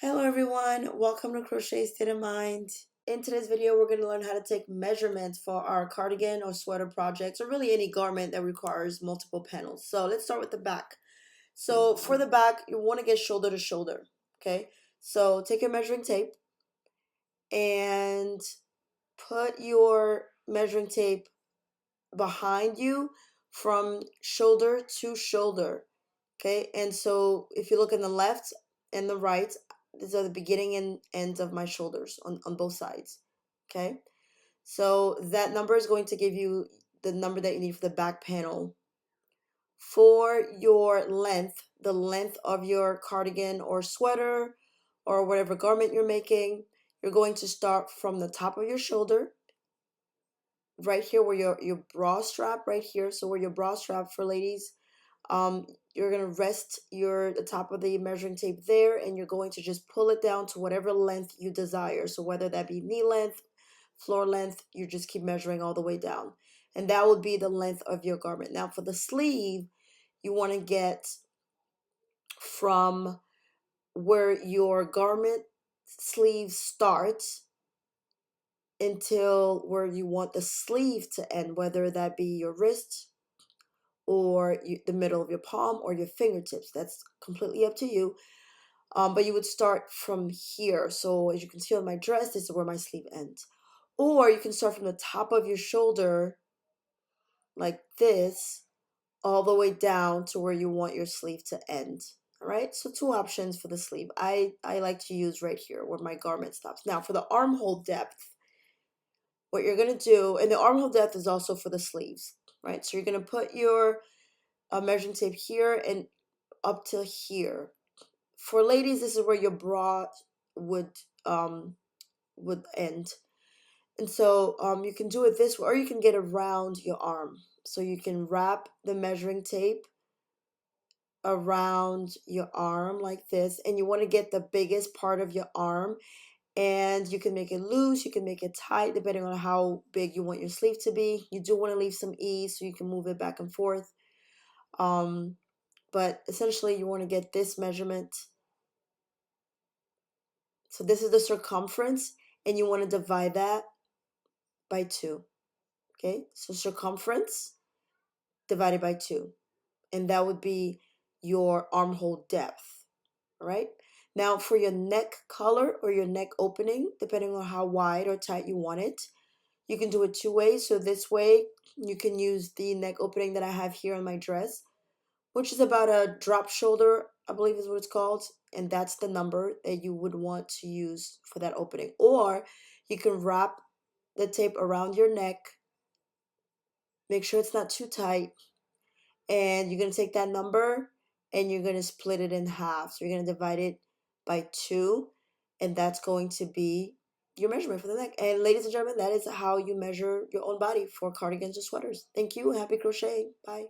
Hello everyone, welcome to Crochet State of Mind. In today's video, we're going to learn how to take measurements for our cardigan or sweater projects, or really any garment that requires multiple panels. So let's start with the back. So for the back, you want to get shoulder to shoulder, okay? So take your measuring tape and put your measuring tape behind you from shoulder to shoulder, okay? And so if you look on the left and the right, these are the beginning and ends of my shoulders on both sides, okay? So that number is going to give you the number that you need for the back panel. For your length, the length of your cardigan or sweater or whatever garment you're making, you're going to start from the top of your shoulder, right here where your bra strap, right here. So where your bra strap for ladies, you're going to rest the top of the measuring tape there, and you're going to just pull it down to whatever length you desire. So whether that be knee length, floor length, you just keep measuring all the way down. And that would be the length of your garment. Now for the sleeve, you want to get from where your garment sleeve starts until where you want the sleeve to end, whether that be your wrist or the middle of your palm or your fingertips. That's completely up to you. But you would start from here. So as you can see on my dress, this is where my sleeve ends. Or you can start from the top of your shoulder like this, all the way down to where you want your sleeve to end. All right, so two options for the sleeve. I like to use right here where my garment stops. Now for the armhole depth, what you're gonna do, and the armhole depth is also for the sleeves, right? So you're gonna put your measuring tape here and up to here. For ladies, this is where your bra would um would end. And so you can do it this way, or you can get around your arm. So you can wrap the measuring tape around your arm like this, and you want to get the biggest part of your arm, and you can make it loose, you can make it tight depending on how big you want your sleeve to be. You do want to leave some ease so you can move it back and forth. But essentially you want to get this measurement. So this is the circumference, and you want to divide that by 2. Okay, so circumference divided by 2, and that would be your armhole depth. All right, now for your neck color or your neck opening, depending on how wide or tight you want it, you can do it 2 ways. So this way you can use the neck opening that I have here on my dress, which is about a drop shoulder, I believe is what it's called, and that's the number that you would want to use for that opening. Or you can wrap the tape around your neck, make sure it's not too tight, and you're going to take that number and you're going to split it in half. So you're going to divide it by 2, and that's going to be your measurement for the neck. And ladies and gentlemen, that is how you measure your own body for cardigans or sweaters. Thank you. Happy crocheting. Bye.